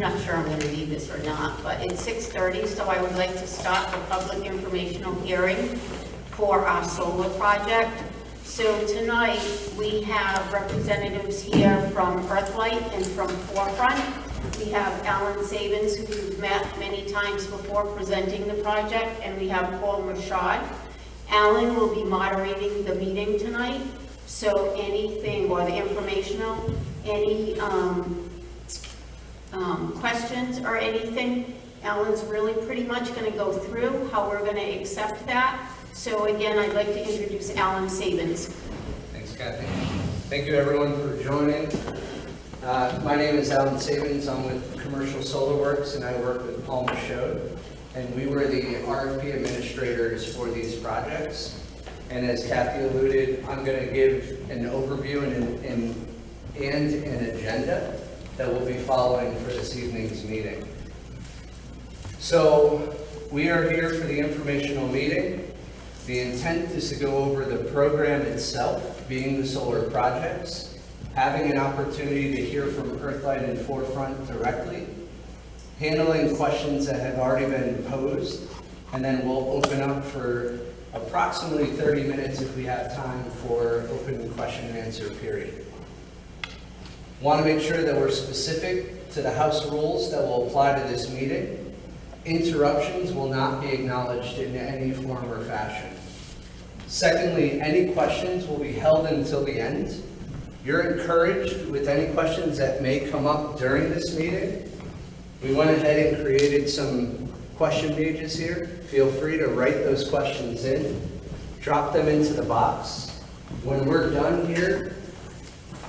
not sure I'm going to need this or not, but it's 6:30, so I would like to start the public informational hearing for our solar project. So tonight, we have representatives here from Earthlight and from Forefront. We have Alan Sabins, who we've met many times before presenting the project, and we have Paul Michaud. Alan will be moderating the meeting tonight, so anything, or the informational, any questions or anything, Alan's really pretty much going to go through how we're going to accept that. So again, I'd like to introduce Alan Sabins. Thanks, Kathy. Thank you everyone for joining. My name is Alan Sabins. I'm with Commercial Solar Works, and I work with Paul Michaud, and we were the RFP administrators for these projects. And as Kathy alluded, I'm going to give an overview and an agenda that we'll be following for this evening's meeting. So we are here for the informational meeting. The intent is to go over the program itself, being the solar projects, having an opportunity to hear from Earthlight and Forefront directly, handling questions that have already been posed, and then we'll open up for approximately 30 minutes if we have time for open question and answer period. Want to make sure that we're specific to the House rules that will apply to this meeting. Interruptions will not be acknowledged in any form or fashion. Secondly, any questions will be held until the end. You're encouraged with any questions that may come up during this meeting. We went ahead and created some question pages here. Feel free to write those questions in, drop them into the box. When we're done here,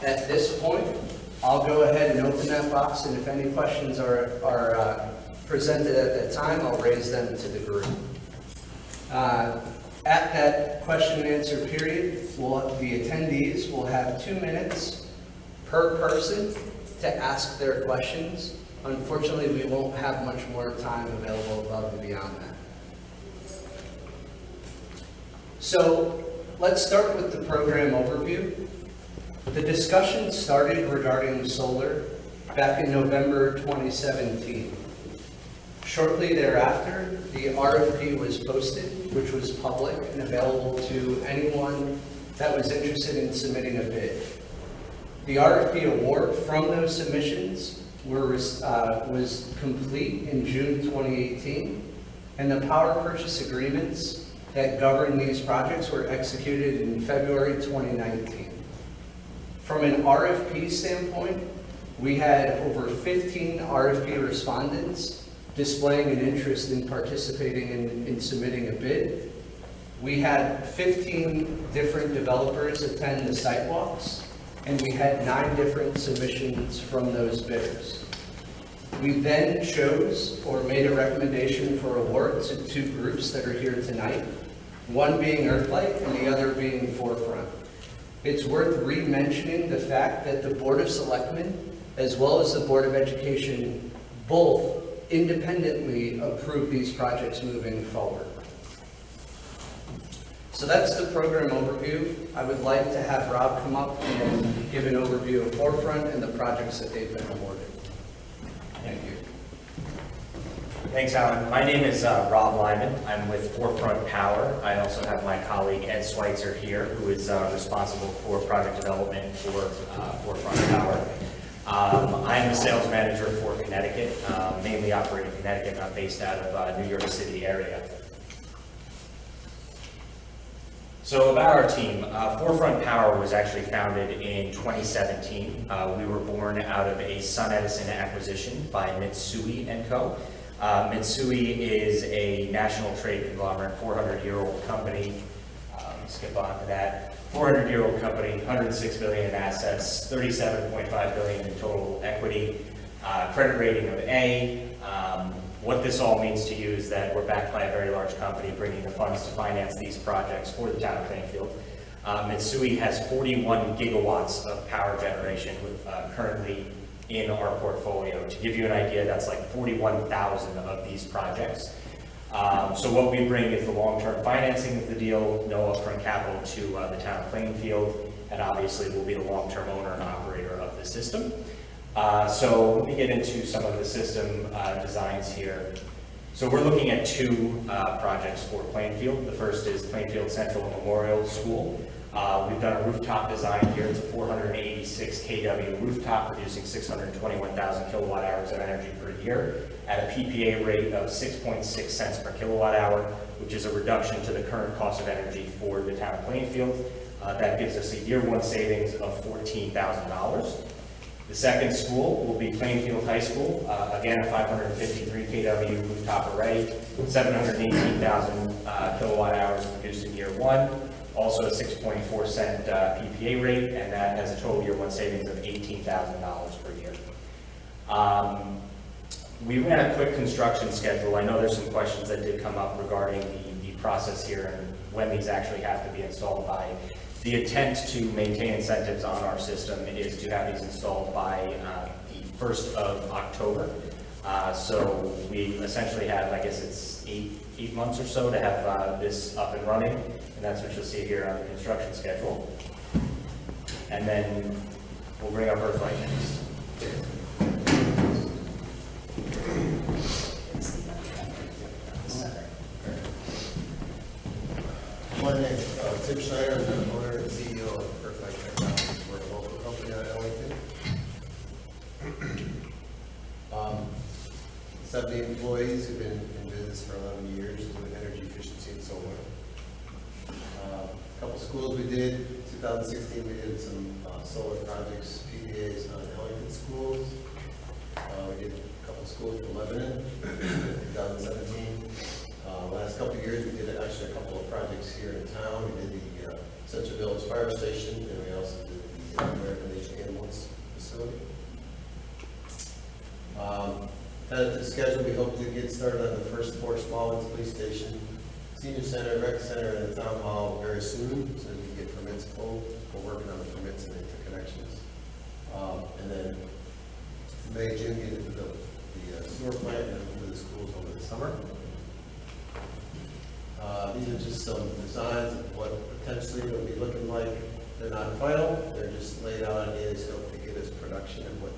at this point, I'll go ahead and open that box, and if any questions are presented at that time, I'll raise them to the group. At that question and answer period, the attendees will have 2 minutes per person to ask their questions. Unfortunately, we won't have much more time available above and beyond that. So let's start with the program overview. The discussion started regarding solar back in November 2017. Shortly thereafter, the RFP was posted, which was public and available to anyone that was interested in submitting a bid. The RFP award from those submissions was complete in June 2018, and the power purchase agreements that govern these projects were executed in February 2019. From an RFP standpoint, we had over 15 RFP respondents displaying an interest in participating in submitting a bid. We had 15 different developers attend the site walks, and we had 9 different submissions from those bidders. We then chose or made a recommendation for award to 2 groups that are here tonight, one being Earthlight and the other being Forefront. It's worth re-mentioning the fact that the Board of Selectmen, as well as the Board of Education, both independently approve these projects moving forward. So that's the program overview. I would like to have Rob come up and give an overview of Forefront and the projects that they've been awarded. Thank you. Thanks, Alan. My name is Rob Lyman. I'm with Forefront Power. I also have my colleague Ed Schweitzer here, who is responsible for project development for Forefront Power. I am the sales manager for Connecticut, mainly operating in Connecticut. I'm based out of New York City area. So about our team, Forefront Power was actually founded in 2017. We were born out of a SunEdison acquisition by Mitsui & Co. Mitsui is a national trade conglomerate, 400-year-old company. Skip on to that. 400-year-old company, 106 billion in assets, 37.5 billion in total equity, credit rating of A. What this all means to you is that we're backed by a very large company bringing the funds to finance these projects for the town of Plainfield. Mitsui has 41 gigawatts of power generation currently in our portfolio. To give you an idea, that's like 41,000 of these projects. So what we bring is the long-term financing of the deal, no upfront capital to the town of Plainfield, and obviously we'll be the long-term owner and operator of the system. So let me get into some of the system designs here. So we're looking at two projects for Plainfield. The first is Plainfield Central Memorial School. We've done a rooftop design here. It's a 486 kW rooftop producing 621,000 kilowatt hours of energy per year at a PPA rate of 6.6 cents per kilowatt hour, which is a reduction to the current cost of energy for the town of Plainfield. That gives us a year one savings of $14,000. The second school will be Plainfield High School. Again, a 553 kW rooftop array, 718,000 kilowatt hours produced in year one. Also a 6.4 cent PPA rate, and that has a total year one savings of $18,000 per year. We ran a quick construction schedule. I know there's some questions that did come up regarding the process here and when these actually have to be installed by. The intent to maintain incentives on our system is to have these installed by the 1st of October. So we essentially have, I guess it's eight months or so to have this up and running, and that's what you'll see here on the construction schedule. And then we'll bring up Earthlight next. My name is Tim Schneider. I'm the owner and CEO of Earthlight Technologies. We're a local company out of Ellington. 70 employees who've been in business for 11 years doing energy efficiency and solar. A couple schools we did. 2016 we did some solar projects, PPAs on Ellington schools. We did a couple schools for Lebanon in 2017. Last couple of years, we did actually a couple of projects here in town. We did the Central Village Fire Station, and we also did the American Legion Ambulance Facility. Tentative schedule, we hope to get started on the first 4 small ones, police station, senior center, rec center, and the town hall very soon, so we can get permits pulled. We're working on the permits and interconnections. And then May, June, get into the sewer plant and into the schools over the summer. These are just some designs of what potentially it'll be looking like. They're not final, they're just laid out on the scope to get us production and what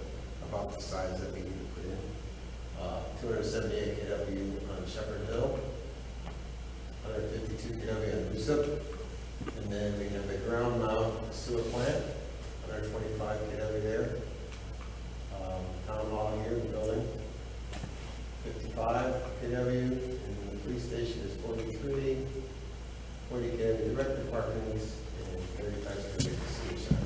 about the size that we need to put in. 278 kW on Shepherd Hill, 152 kW on Husup, and then we have the ground mount sewer plant, 125 kW there. Town hall here in the building, 55 kW, and the police station is 43, 40 kW direct departments, and 35 kW senior center.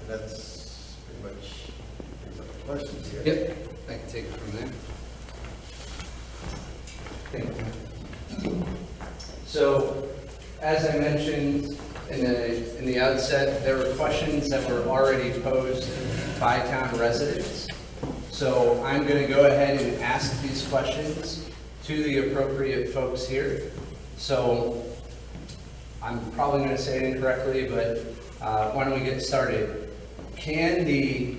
And that's pretty much brings up the questions here. Yep, I can take it from there. Thank you. So, as I mentioned in the outset, there were questions that were already posed by town residents. So I'm going to go ahead and ask these questions to the appropriate folks here. So I'm probably going to say it incorrectly, but why don't we get started? Can the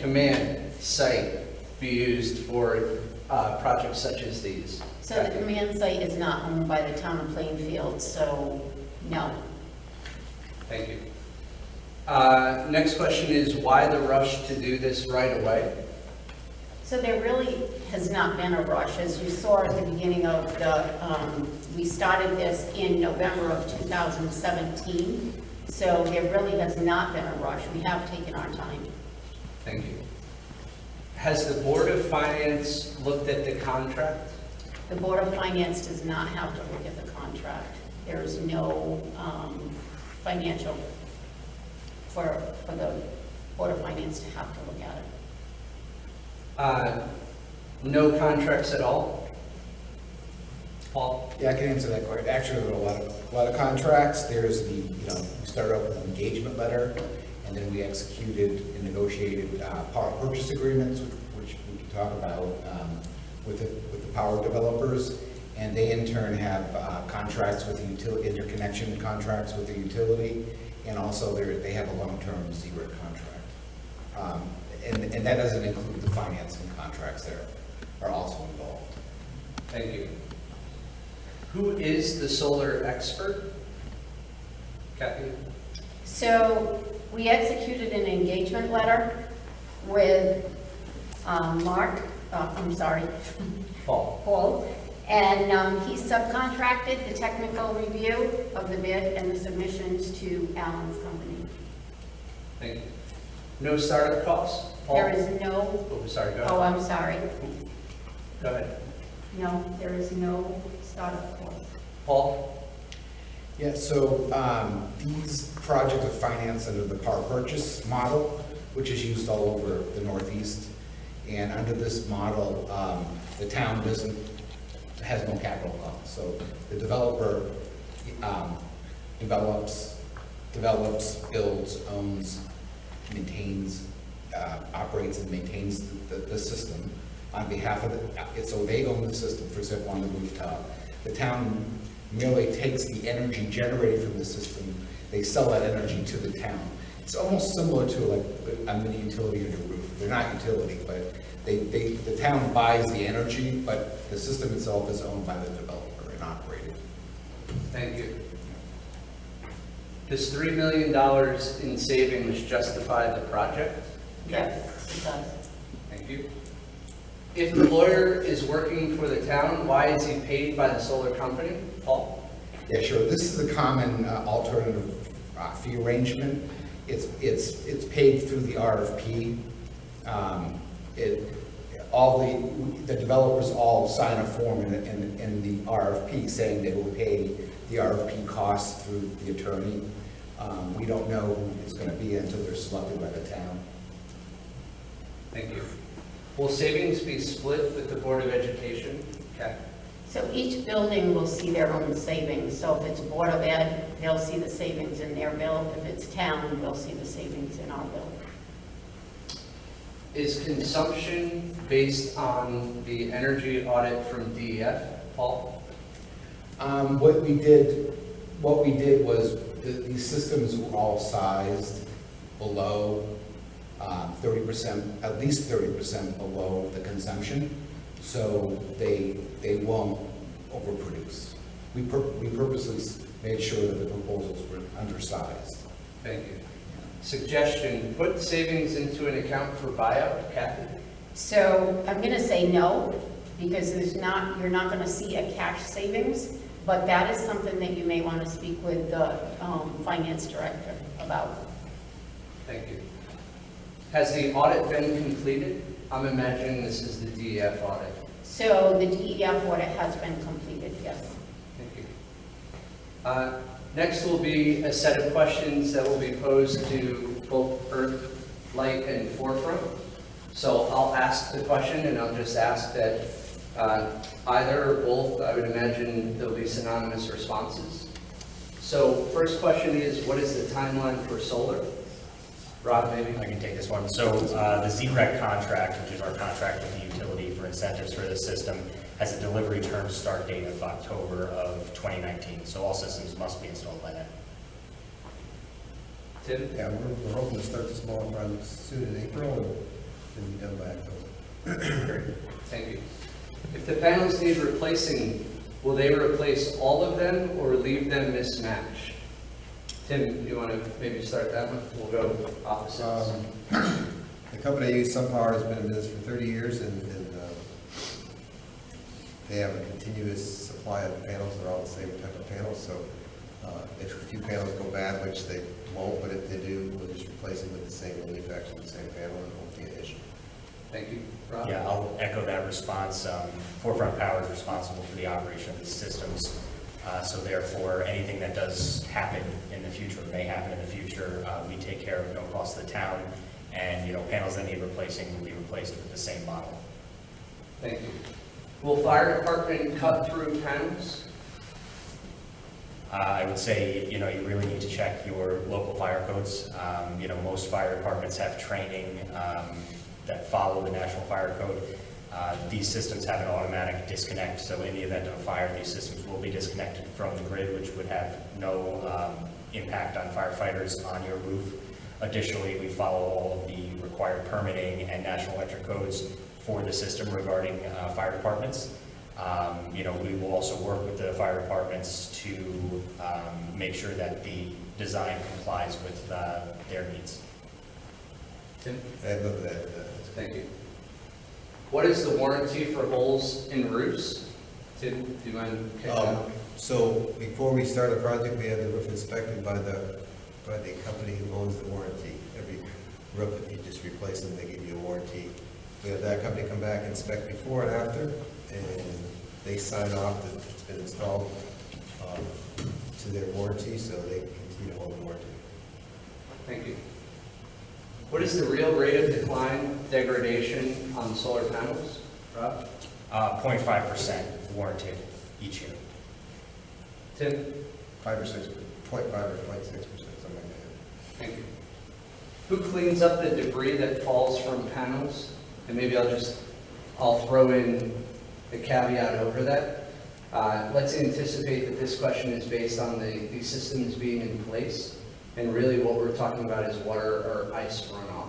command site be used for projects such as these? So the command site is not owned by the town of Plainfield, so no. Thank you. Next question is, why the rush to do this right away? So there really has not been a rush. As you saw at the beginning of the, we started this in November of 2017. So there really has not been a rush. We have taken our time. Thank you. Has the Board of Finance looked at the contract? The Board of Finance does not have to look at the contract. There is no financial for the Board of Finance to have to look at it. No contracts at all? Paul? Yeah, I can answer that question. Actually, there are a lot of contracts. There's the, we started out with an engagement letter, and then we executed and negotiated power purchase agreements, which we can talk about with the power developers, and they in turn have contracts with the utility, interconnection contracts with the utility, and also they have a long-term ZRIC contract. And that doesn't include the financing contracts that are also involved. Thank you. Who is the solar expert? Kathy? So we executed an engagement letter with Paul, and he subcontracted the technical review of the bid and the submissions to Allen's company. Thank you. No startup costs? Paul? There is no, Oh, sorry, go oh, ahead. I'm sorry. Go ahead. No, there is no startup cost. Paul? Yeah, so these projects are financed under the power purchase model, which is used all over the Northeast. And under this model, the town has no capital cost. So the developer develops, builds, owns, maintains, operates and maintains the system on behalf of so they own the system, for example, on the rooftop. The town merely takes the energy generated from the system, they sell that energy to the town. It's almost similar to like a mini utility on your roof. They're not utility, but the town buys the energy, but the system itself is owned by the developer and operated. Thank you. Does $3 million in savings justify the project? Yes, it does. Thank you. If the lawyer is working for the town, why is he paid by the solar company? Paul? Yeah, sure. This is a common alternative fee arrangement. It's paid through the RFP. All the developers all sign a form in the RFP saying they will pay the RFP costs through the attorney. We don't know who it's going to be until they're selected by the town. Thank you. Will savings be split with the Board of Education? Okay. So each building will see their own savings. So if it's Board of Ed, they'll see the savings in their bill. If it's town, they'll see the savings in our bill. Is consumption based on the energy audit from DEF? Paul? What we did was these systems were all sized below 30%, at least 30% below the consumption, so they won't overproduce. We purposely made sure that the proposals were undersized. Thank you. Suggestion, put savings into an account for buyout. Kathy? So I'm going to say no, because you're not going to see a cash savings, but that is something that you may want to speak with the finance director about. Thank you. Has the audit been completed? I'm imagining this is the DEF audit. So the DEF audit has been completed, yes. Thank you. Next will be a set of questions that will be posed to both Earthlight and Forefront. So I'll ask the question, and I'll just ask that either or both, I would imagine there'll be synonymous responses. So first question is, what is the timeline for solar? Rob, maybe? I can take this one. So the ZREC contract, which is our contract with the utility for incentives for this system, has a delivery term start date of October of 2019. So all systems must be installed by then. Tim? Yeah, we're hoping to start the smaller projects soon in April and be done by October. Great. Thank you. If the panels need replacing, will they replace all of them or leave them mismatched? Tim, you want to maybe start that one? We'll go opposites. The company I use, SunPower, has been in business for 30 years, and they have a continuous supply of panels. They're all the same type of panels, so if a few panels go bad, which they won't, but if they do, we'll just replace them with the same manufacturer, the same panel, and it won't be an issue. Thank you. Rob? Yeah, I'll echo that response. Forefront Power is responsible for the operation of these systems. So therefore, anything that does happen in the future, may happen in the future, we take care of no cost to the town. And, panels that need replacing will be replaced with the same model. Thank you. Will fire department cut through panels? I would say, you really need to check your local fire codes. Most fire departments have training that follow the National Fire Code. These systems have an automatic disconnect, so in the event of a fire, these systems will be disconnected from the grid, which would have no impact on firefighters on your roof. Additionally, we follow all of the required permitting and National Electric Codes for the system regarding fire departments. We will also work with the fire departments to make sure that the design complies with their needs. Tim? I'd love that. Thank you. What is the warranty for holes in roofs? Tim, do you mind kicking out? So before we start a project, we have the roof inspected by the company who owns the warranty. Every roof, if you just replace them, they give you a warranty. We have that company come back, inspect before and after, and they sign off that it's been installed to their warranty, so they continue to hold the warranty. Thank you. What is the real rate of decline, degradation on solar panels? Rob? 0.5% warranted each year. Tim? 5 or 6, 0.5 or 0.6%, something like that. Thank you. Who cleans up the debris that falls from panels? And maybe I'll throw in the caveat over that. Let's anticipate that this question is based on these systems being in place. And really what we're talking about is water or ice runoff.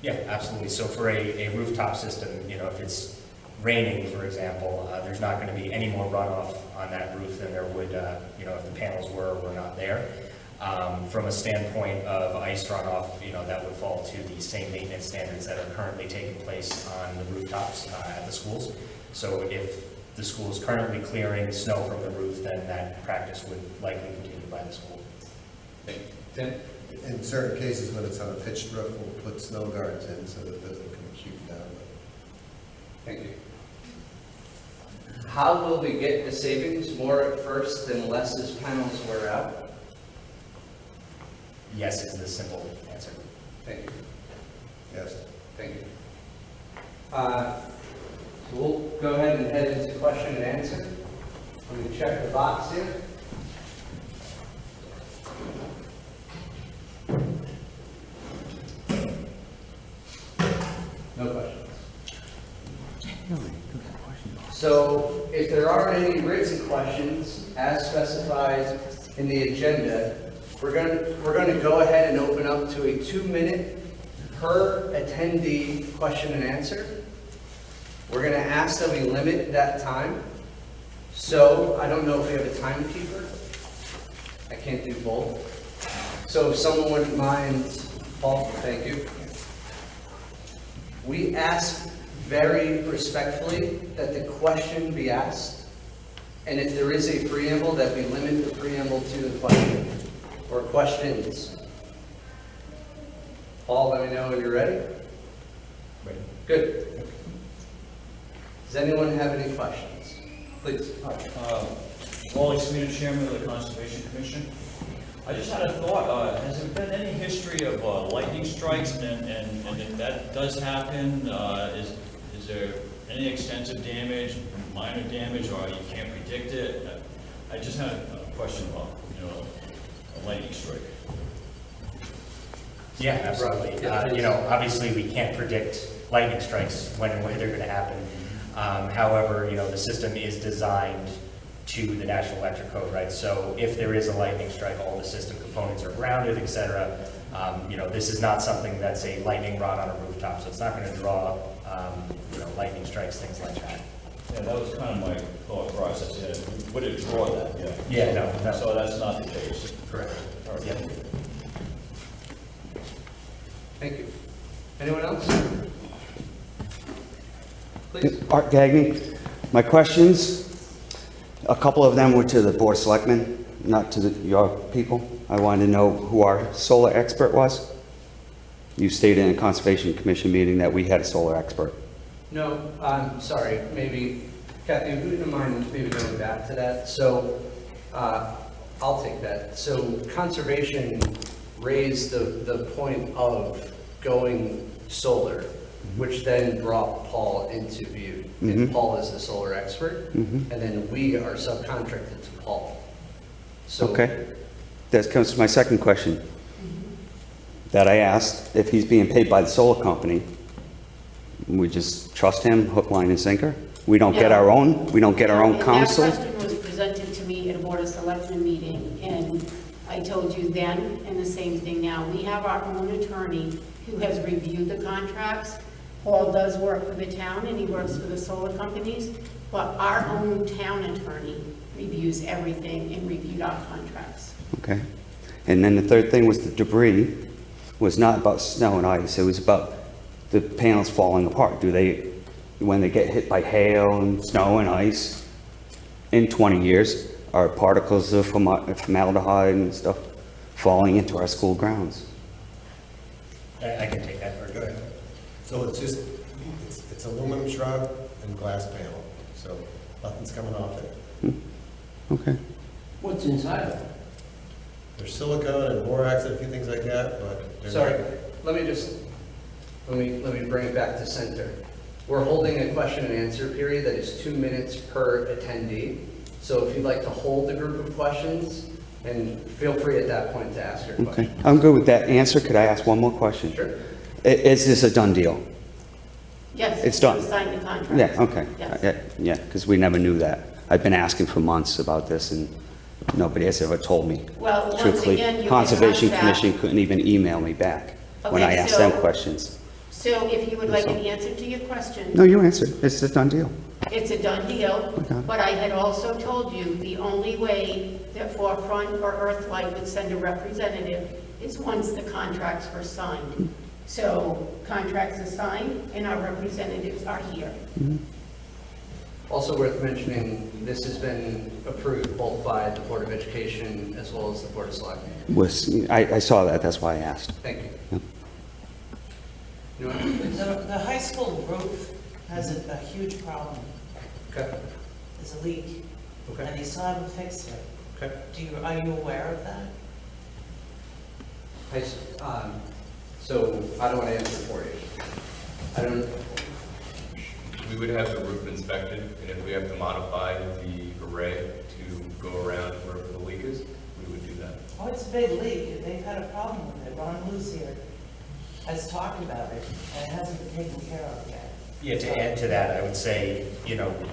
Yeah, absolutely. So for a rooftop system, if it's raining, for example, there's not going to be any more runoff on that roof than there would, if the panels were not there. From a standpoint of ice runoff, that would fall to the same maintenance standards that are currently taking place on the rooftops at the schools. So if the school is currently clearing snow from the roof, then that practice would likely continue by the school. Tim? In certain cases, when it's on a pitched roof, we'll put snow guards in so that it doesn't come shooting down. Thank you. How will we get the savings? More at first than less as panels wear out? Yes is the simple answer. Thank you. Yes. Thank you. So we'll go ahead and head into question and answer. Let me check the box here. No questions. So if there aren't any written questions as specified in the agenda, we're going to go ahead and open up to a 2-minute per attendee question and answer. We're going to ask that we limit that time. So I don't know if we have a timekeeper. I can't do both. So if someone wouldn't mind, Paul, thank you. We ask very respectfully that the question be asked, and if there is a preamble, that we limit the preamble to the question or questions. Paul, let me know when you're ready. Ready. Good. Does anyone have any questions? Please. Hi, Wally Smeaton, Chairman of the Conservation Commission. I just had a thought, has there been any history of lightning strikes, and if that does happen, is there any extensive damage, minor damage, or you can't predict it? I just had a question about, a lightning strike. Yeah, absolutely. Obviously we can't predict lightning strikes when and where they're going to happen. However, the system is designed to the National Electric Code, right? So if there is a lightning strike, all the system components are grounded, et cetera. This is not something that's a lightning rod on a rooftop, so it's not going to draw, lightning strikes, things like that. Yeah, that was kind of my thought process. Yeah. Would it draw that? Yeah. Yeah, no. So that's not the case. Correct. All right. Yeah. Thank you. Anyone else? Please. Art Gagny. My questions, a couple of them were to the Board of Selectmen, not to your people. I wanted to know who our solar expert was. You stated in a Conservation Commission meeting that we had a solar expert. No, I'm sorry, maybe, Kathy, would you mind maybe going back to that? So, I'll take that. So Conservation raised the point of going solar, which then brought Paul into view. And Paul is the solar expert, and then we are subcontracted to Paul. So, Okay. That comes to my second question that I asked. If he's being paid by the solar company, we just trust him, hook, line, and sinker? We don't get our own? We don't get our own counsel? And that question was presented to me at a Board of Selectmen meeting, and I told you then, and the same thing now. We have our own attorney who has reviewed the contracts. Paul does work for the town, and he works for the solar companies, but our own town attorney reviews everything and reviewed our contracts. Okay. And then the third thing was the debris was not about snow and ice, it was about the panels falling apart. Do they, when they get hit by hail and snow and ice in 20 years, are particles of formaldehyde and stuff falling into our school grounds? I can take that. Go ahead. So it's just, it's aluminum shroud and glass panel, so nothing's coming off it. Okay. What's inside? There's silicone and borax and a few things like that, but. they're Sorry, not- let me bring it back to center. We're holding a question and answer period that is 2 minutes per attendee. So if you'd like to hold the group of questions, and feel free at that point to ask your Okay, question. I'm good with that answer. Could I ask one more question? Sure. Is this a done deal? Yes. It's done. we signed the contract. Yeah, okay. Yes. Yeah, because we never knew that. I've been asking for months about this, and nobody has ever told me. Well, once Truthfully, again, you can Conservation ask that. Commission couldn't even email me back when Okay, I asked them so- questions. So if you would like an answer to your question. No, you answered. It's a done deal. It's a done deal, Okay. but I had also told you the only way that Forefront or Earthlight would send a representative is once the contracts were signed. So contracts are signed and our representatives are here. Also worth mentioning, this has been approved both by the Board of Education as well as the Board of Selectmen. I saw that, that's why I asked. Thank you. Yep. You want- The high school roof has a huge problem. Okay, There's a leak, and okay, they still haven't fixed it. okay. Are you aware of that? So I don't want to answer for you. I don't, We would have the roof inspected, and if we have to modify the array to go around where the leak is, we would do that. Oh, it's a big leak. They've had a problem with it. Ron Lucier has talked about it, and it hasn't been taken care of yet. Yeah, to add to that, I would say,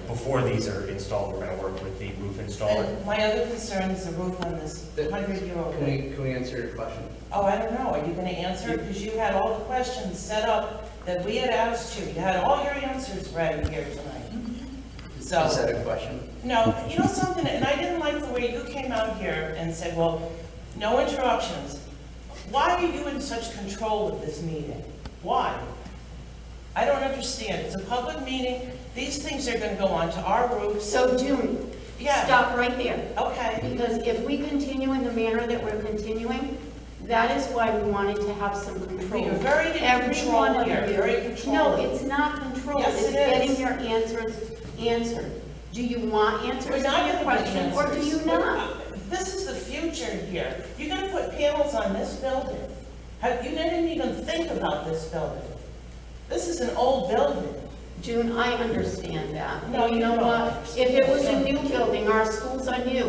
before these are installed, we're going to work with the roof installer. And my other concern is the roof on this 100-year-old can roof. we answer your question? Oh, I don't know. Are you going to answer? Because you had all the questions set up that we had asked you. You had all your answers right here tonight. So. Is that a question? No, you know something, and I didn't like the way you came out here and said, well, no interruptions. Why are you in such control of this meeting? Why? I don't understand. It's a public meeting. These things are gonna go onto our roofs. So June, Yeah. stop right there. Okay, Because if we continue in the manner that we're continuing, that is why we wanted to have some control. You're very in Every control one of here, you. very No, controlling. it's not control. Yes, It's it getting is. your answers answered. Do you want answers we're to not your gonna question, get or do answers. you not? This is the future here. You're gonna put panels on this building. You didn't even think about this building. This is an old building. June, I understand that. No, And you you know don't what? If understand. it was a new building, our schools are new,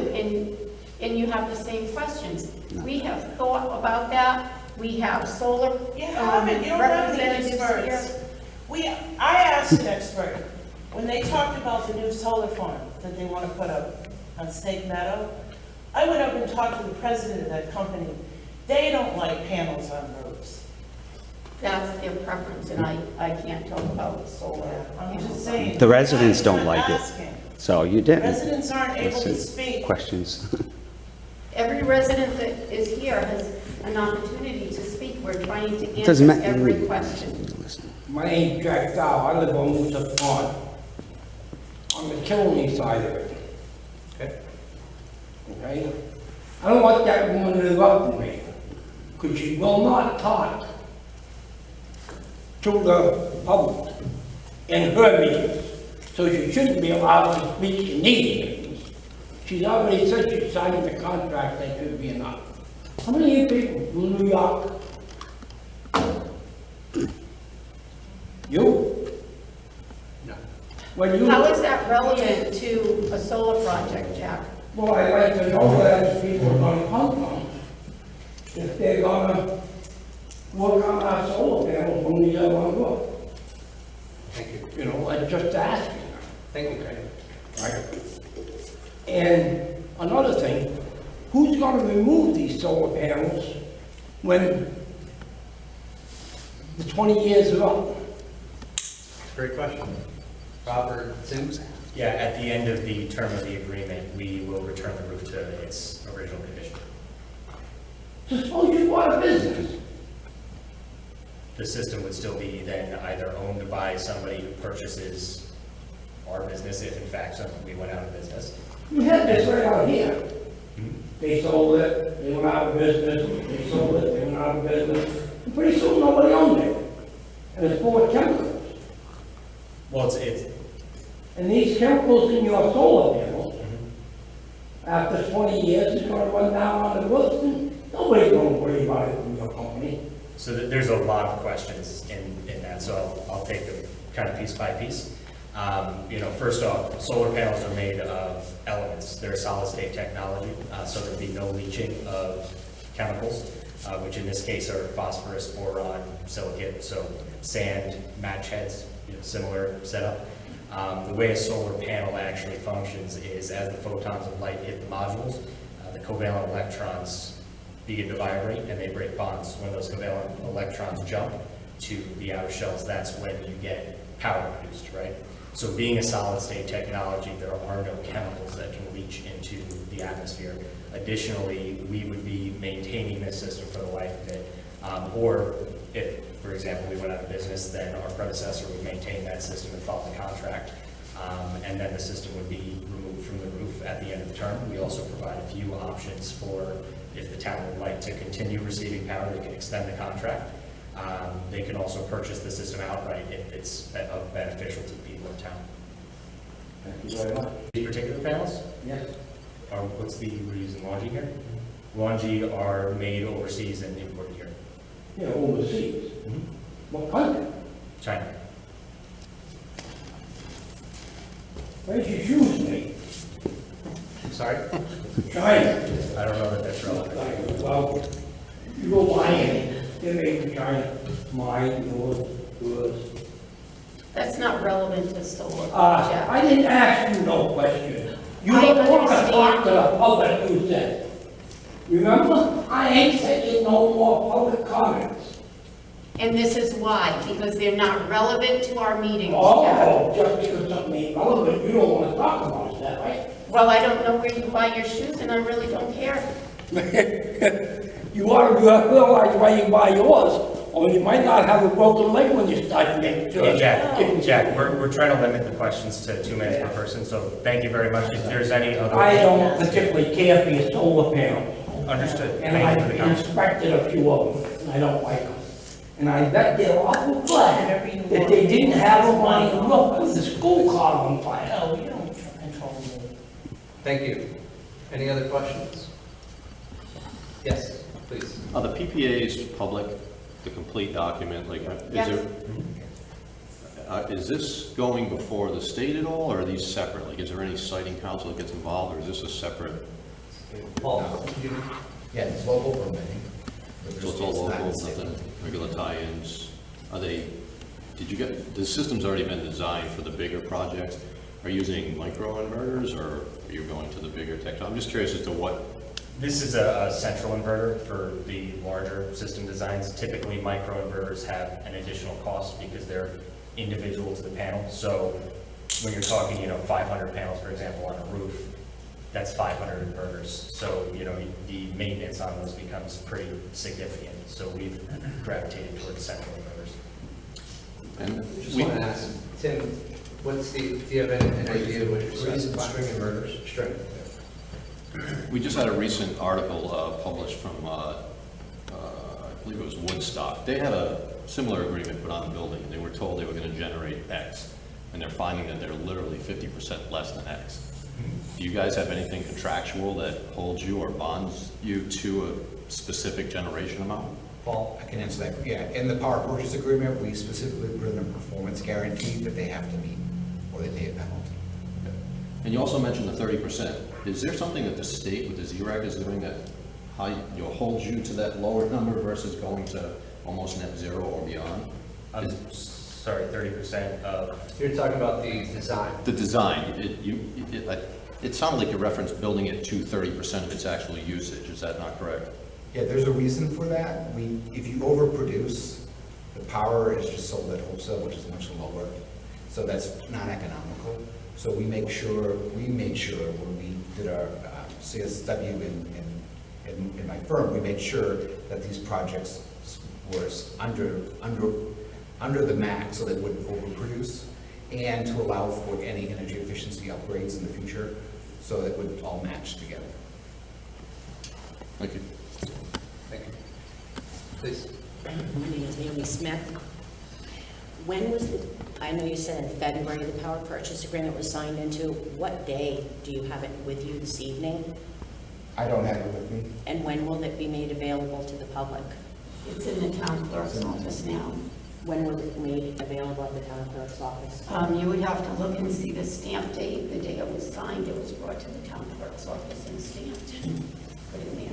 and you have the same questions. We have thought about that. We have solar You haven't, you don't have any representatives here. experts. I asked an expert, when they talked about the new solar farm that they want to put up on Snake Meadow, I went up and talked to the president of that company. They don't like panels on roofs. That's their preference, and I can't talk about solar. I'm just saying. The residents I'm don't not like it. asking. So you didn't. Residents aren't able to Listen, speak. questions. Every resident that is here has an opportunity to speak. We're trying to It doesn't answer matter. every question. My name's Jack Dow, I live on Moosup Pond, on the Killenly side of it, Okay. okay? I don't want that woman to live up to me, because she will not talk to the public in her meetings, so she shouldn't be allowed to speak in these meetings. She's already said she signed the contract, that should be enough. How many people from New York? You? No. When you... How is that relevant to a solar project, Jack? Well, I'd like to know where these people are gonna come from. If they're gonna work on our solar panels when we have on roof. Thank you. You know, I'm just asking, Thank you, Craig. right? And another thing, who's gonna remove these solar panels when the 20 years are up? Great question. Robert Sims? Yeah, at the end of the term of the agreement, we will return the roof to its original condition. So suppose you go out of business. The system would still be then either owned by somebody who purchases our business, if in fact we went out of business. You had this right out here. They sold it, they went out of business, they sold it, they went out of business. And pretty soon nobody owned it. And it's full of chemicals. Well, it's And these chemicals in your solar panels, after 20 years, it's gonna run down on the roof, and nobody's gonna worry about it in your company. so there's a lot of questions in that, so I'll take them kind of piece by piece. First off, solar panels are made of elements. They're solid state technology, so there'll be no leaching of chemicals, which in this case are phosphorus, boron, silicate, so sand, match heads, similar setup. The way a solar panel actually functions is as the photons of light hit the modules, the covalent electrons begin to vibrate and they break bonds. When those covalent electrons jump to the outer shells, that's when you get power produced, right? So being a solid state technology, there are no chemicals that can leach into the atmosphere. Additionally, we would be maintaining this system for the life of it. Or if, for example, we went out of business, then our predecessor would maintain that system and follow the contract. And then the system would be removed from the roof at the end of the term. We also provide a few options for if the town would like to continue receiving power, they can extend the contract. They can also purchase the system outright if it's beneficial to the people in town. Thank you very much. These particular panels, Yes. we're using Longi here. Longi are made overseas and imported here. Yeah, overseas. What country? China. Where's your shoes made? Sorry? China. I don't know that that's relevant. Well, you go buy any, they're made in China. Mine, yours. That's not relevant to solar project. I didn't ask you no question. You I don't want to understand. talk to the public, you said. Remember? I ain't taking no more public comments. And this is why, because they're not relevant to our meetings. Oh, just because something ain't relevant, you don't want to talk about it, is that right? Well, I don't know where you buy your shoes, and I really don't care. You ought to realize why you buy yours, or you might not have a broken leg when you start making sure. Hey, Jack, we're trying to limit the questions to 2 minutes per person, so thank you very much. If there's any other. I don't particularly care for your solar panels. Understood. And Thank you for I've the comment. inspected a few of them, and I don't like them. And I bet they're awful glad that they didn't have them on the roof with the school car on fire. No, you don't control me. Thank you. Any other questions? Yes, please. The PPA is public, the complete document, like, Yes. Is this going before the state at all, or are these separate? Like, is there any siting council that gets involved, or is this a separate, Paul? Yeah, it's local permitting. but so it's all local, nothing, regular tie-ins? Are they, the system's already been designed for the bigger projects? Are you using microinverters, or are you going to the bigger tech? I'm just curious as to what. This is a central inverter for the larger system designs. Typically, microinverters have an additional cost because they're individual to the panel. So when you're talking, 500 panels, for example, on a roof, that's 500 inverters. So, the maintenance on those becomes pretty significant. So we've gravitated towards central inverters. And Just want to ask, Tim, do you have an idea of what you're We're using specifying? string inverters. String. we just had a recent article published from, I believe it was Woodstock. They had a similar agreement put on the building, and they were told they were going to generate X, and they're finding that they're literally 50% less than X. Do you guys have anything contractual that holds you or bonds you to a specific generation amount? Paul? I can answer that. Yeah, in the power purchase agreement, we specifically put in a performance guarantee that they have to meet, or they pay a penalty. And you also mentioned the 30%. Is there something that the state with the ZRAC is doing that holds you to that lower number versus going to almost net zero or beyond? Sorry, 30% of, You're talking about the design. The design, it sounded like you referenced building it to 30% of its actual usage. Is that not correct? Yeah, there's a reason for that. If you overproduce, the power is just sold at wholesale, which is much lower. So that's not economical. So we made sure when we did our CSW in in my firm, we made sure that these projects were under the max so they wouldn't overproduce, and to allow for any energy efficiency upgrades in the future, so that it would all match together. Thank you. Thank you. Please. My name is Naomi Smith. When was the, I know you said in February the power purchase agreement was signed into. What day do you have it with you this evening? I don't have it with me. And when will it be made available to the public? It's in the town clerk's office now. When was it made available at the town clerk's office? You would have to look and see the stamp date, the day it was signed, it was brought to the town clerk's office and stamped, put in there.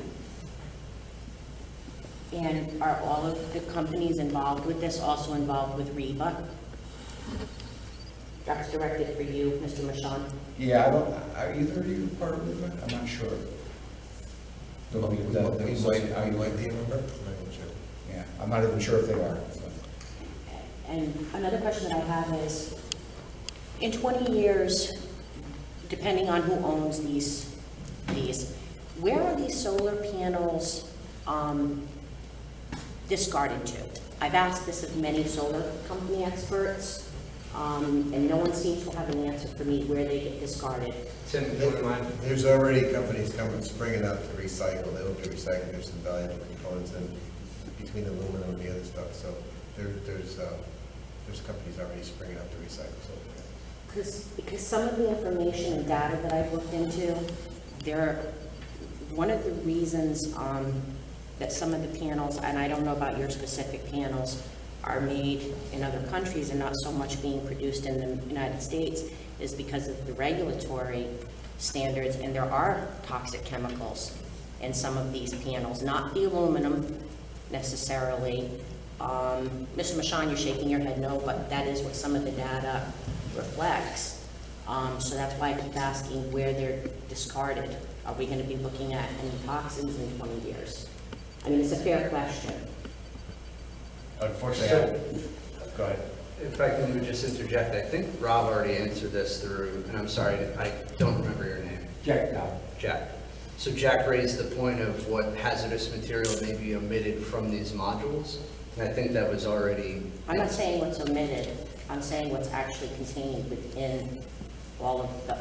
And are all of the companies involved with this also involved with REBA? That's directed for you, Mr. Michaud. Yeah, are either of you part of it? I'm not sure. You might be a member? Yeah, I'm not even sure if they are. So. And another question that I have is, in 20 years, depending on who owns these, where are these solar panels discarded to? I've asked this of many solar company experts, and no one seems to have an answer for me where they get discarded. Tim, do you mind? There's already companies coming, springing up to recycle. They'll be recycling. There's some valuable components in between aluminum and the other stuff. So there's companies already springing up to recycle. So Because some of the information and data that I've looked into, one of the reasons that some of the panels, and I don't know about your specific panels, are made in other countries and not so much being produced in the United States is because of the regulatory standards, and there are toxic chemicals in some of these panels, not the aluminum necessarily. Mr. Michaud, you're shaking your head no, but that is what some of the data reflects. So that's why I keep asking where they're discarded. Are we going to be looking at any toxins in 20 years? I mean, it's a fair question. Unfortunately, go ahead. If I can just interject, I think Rob already answered this through, and I'm sorry, I don't remember your name. Jack now. Jack. So Jack raised the point of what hazardous material may be omitted from these modules, and I think that was already. I'm not saying what's omitted. I'm saying what's actually contained within all of the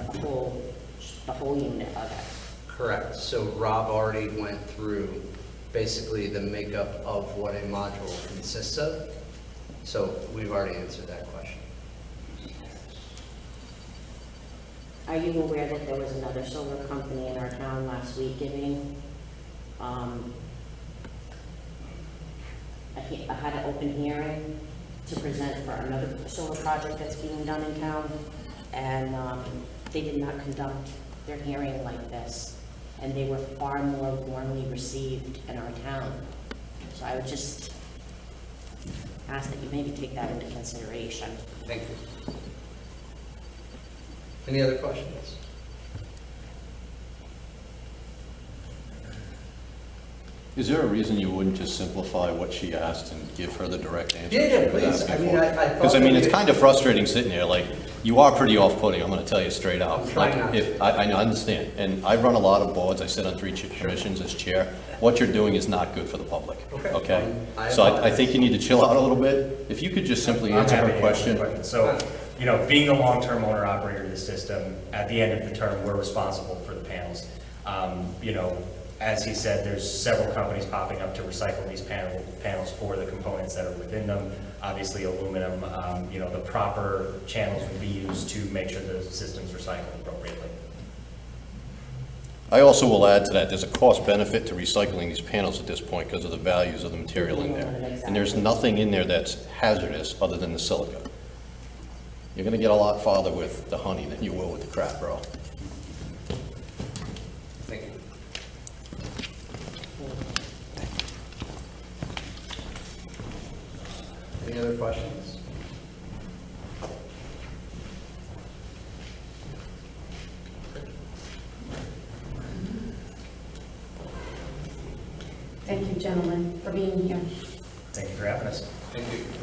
whole unit of it. Correct. So Rob already went through basically the makeup of what a module consists of. So we've already answered that question. Are you aware that there was another solar company in our town last week giving, I had an open hearing to present for another solar project that's being done in town, and they did not conduct their hearing like this, and they were far more warmly received in our town. So I would just ask that you maybe take that into consideration. Thank you. Any other questions? Is there a reason you wouldn't just simplify what she asked and give her the direct answer? Yeah, please. I mean, I thought. Because I mean, it's kind of frustrating sitting there, like, you are pretty off-putting, I'm gonna tell you straight out. I'm trying not Like, I understand, and I run a lot of boards, I sit on 3 commissions as chair. What you're doing is not good for the public, Okay. okay? I So I apologize. think you need to chill out a little bit. If you could just simply I'm answer happy her to answer the question. So, you know, being the long-term owner operator of the system, at the end of the term, we're responsible for the panels. You know, as he said, there's several companies popping up to recycle these panels for the components that are within them. Obviously, aluminum, you know, the proper channels would be used to make sure the system's recycled appropriately. I also will add to that, there's a cost benefit to recycling these panels at this point because of the values of the material in there. And there's nothing in there that's hazardous other than the silica. You're gonna get a lot farther with the honey than you will with the crap, bro. Thank you. Any other questions? Thank you, gentlemen, for being here. Thank you for having us. Thank you.